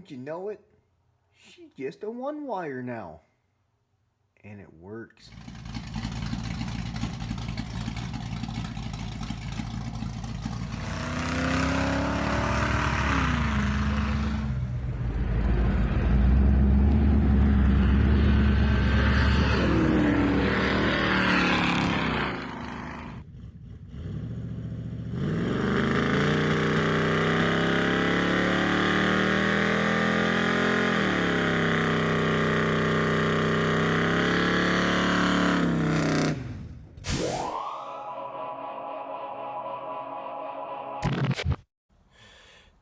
Wouldn't you know it? She's just a one wire now. And it works.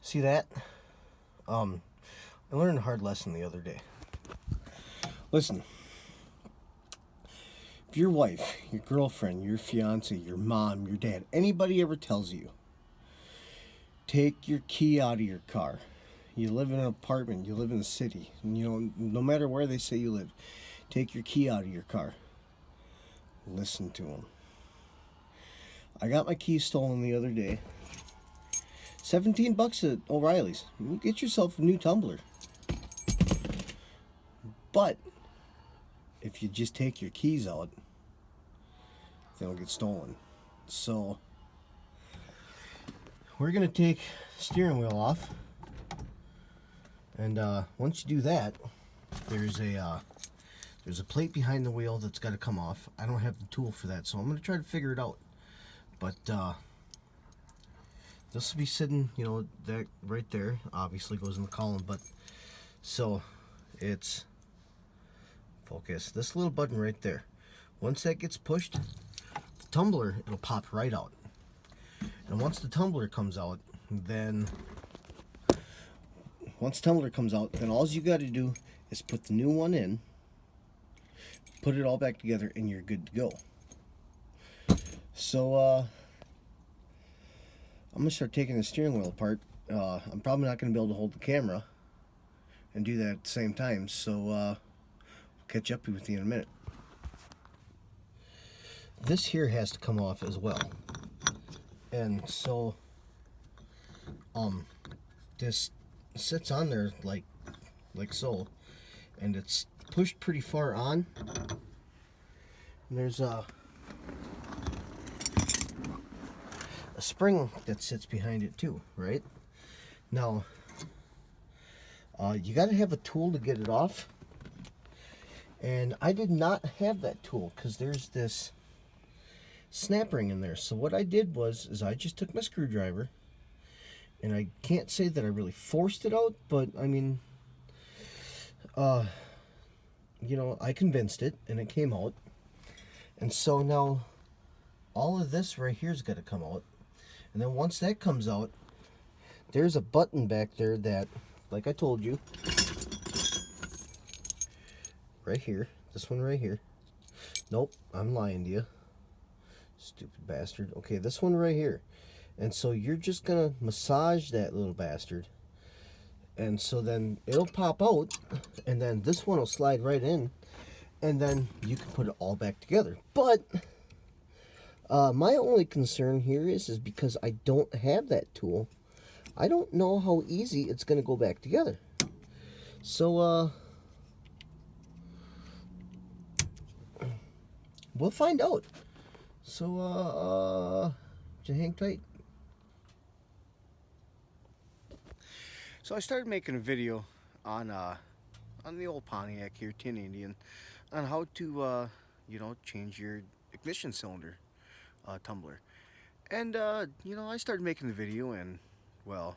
See that? I learned a hard lesson the other day. Listen, if your wife, your girlfriend, your fiance, your mom, your dad, anybody ever tells you, take your key out of your car. You live in an apartment, you live in the city, and no matter where they say you live, take your key out of your car. Listen to them. I got my keys stolen the other day. $17 at O'Reilly's. You get yourself a new tumbler. But if you just take your keys out, they'll get stolen. So we're gonna take the steering wheel off, and once you do that, there's a plate behind the wheel that's got to come off. I don't have the tool for that, so I'm gonna try to figure it out. But this will be sitting, that right there obviously goes in the column, but so it's focus. This little button right there, once that gets pushed, the tumbler, it'll pop right out. And once the tumbler comes out, then all you got to do is put the new one in, put it all back together, and you're good to go. So I'm going to start taking the steering wheel apart. I'm probably not going to be able to hold the camera and do that at the same time, so I'll catch up with you in a minute. This here has to come off as well. And so this sits on there like so, and it's pushed pretty far on. And there's a spring that sits behind it too, right? Now, you got to have a tool to get it off, and I did not have that tool because there's this snap ring in there. So what I did was I just took my screwdriver, and I can't say that I really forced it out, but I mean, I convinced it, and it came out. And so now all of this right here's got to come out. And then once that comes out, there's a button back there that, like I told you, right here, this one right here. Nope, I'm lying to you. Stupid bastard. Okay, this one right here. And so you're just going to massage that little bastard. And so then it'll pop out, and then this one will slide right in, and then you can put it all back together. But my only concern here is because I don't have that tool. I don't know how easy it's going to go back together. So, we'll find out. So, just hang tight. So I started making a video on the old Pontiac here, Tin Indian, on how to, change your ignition cylinder tumbler. And, I started making the video, and, well,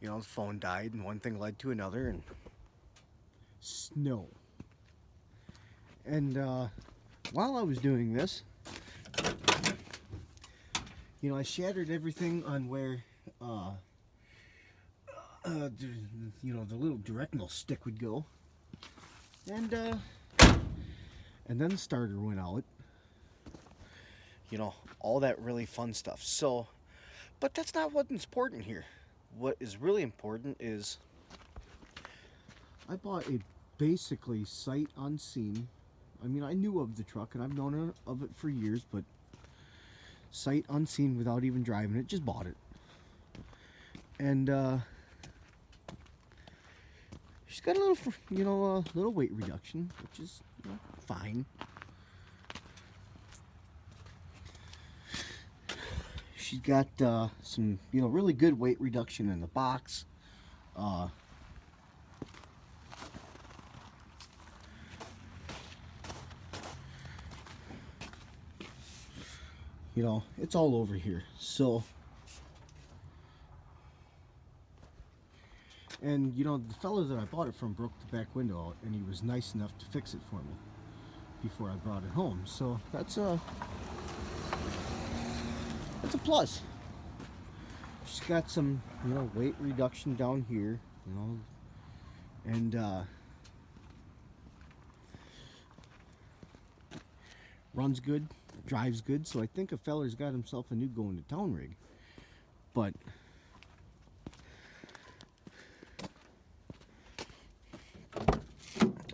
the phone died, and one thing led to another, and snow. And while I was doing this, I shattered everything on where, the little directional stick would go. And then the starter went out. All that really fun stuff. So, but that's not what's important here. What is really important is I bought a basically sight unseen. I mean, I knew of the truck and I've known of it for years, but sight unseen without even driving it, just bought it. And She's got a little, a little weight reduction, which is fine. She's got some, really good weight reduction in the box. It's all over here. So, and the fella that I bought it from broke the back window out, and he was nice enough to fix it for me before I brought it home. So that's a plus. She's got some, weight reduction down here, and runs good, drives good. So I think a feller's got himself a new going to town rig. But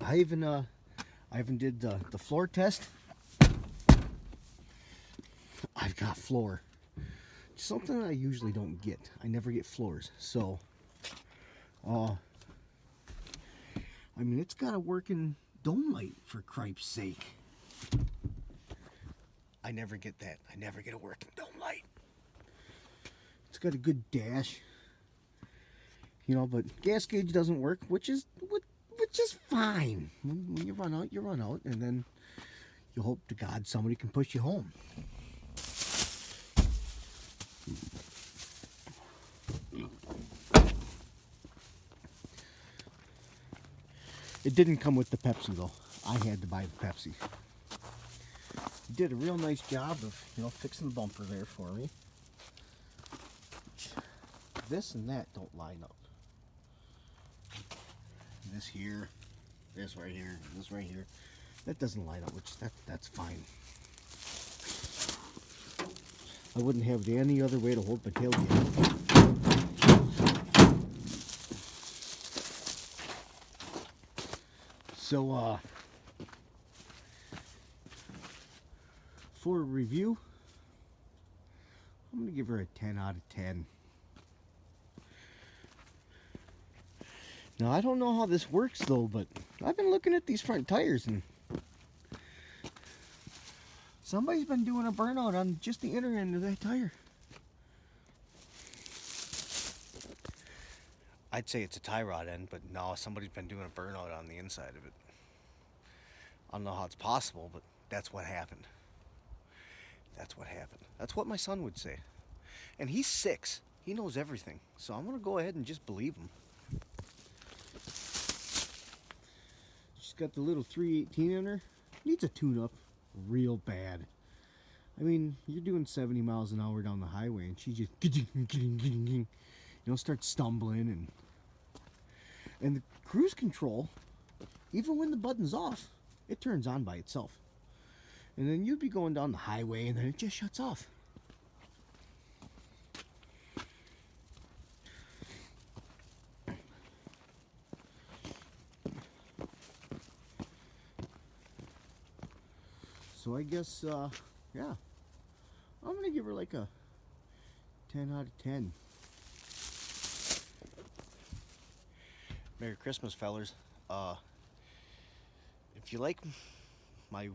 I even did the floor test. I've got floor. Something I usually don't get. I never get floors. So, I mean, it's got a working dome light, for cripe's sake. I never get that. I never get a working dome light. It's got a good dash. But gas gauge doesn't work, which is fine. When you run out, and then you hope to God somebody can push you home. It didn't come with the Pepsi though. I had to buy the Pepsi. He did a real nice job of, fixing the bumper there for me. This and that don't line up. This here, this right here, this right here. That doesn't line up, which that's fine. I wouldn't have any other way to hold my tailgate. So, for a review, I'm going to give her a 10 out of 10. Now, I don't know how this works, though, but I've been looking at these front tires, and somebody's been doing a burnout on just the inner end of that tire. I'd say it's a tie rod end, but no, somebody's been doing a burnout on the inside of it. I don't know how it's possible, but that's what happened. That's what happened. That's what my son would say. And he's 6. He knows everything. So I'm going to go ahead and just believe him. She's got the little 318 in her. Needs a tune-up real bad. I mean, you're doing 70 miles an hour down the highway, and she just starts stumbling, and the cruise control, even when the button's off, it turns on by itself. And then you'd be going down the highway, and then it just shuts off. So I guess, yeah, I'm going to give her like a 10 out of 10. Merry Christmas, fellers. If you like my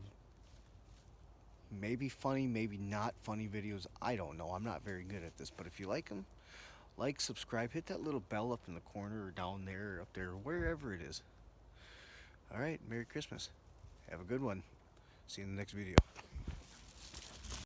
maybe funny, maybe not funny videos, I don't know. I'm not very good at this, but if you like them, like, subscribe, hit that little bell up in the corner or down there or up there, wherever it is. All right, Merry Christmas. Have a good one. See you in the next video.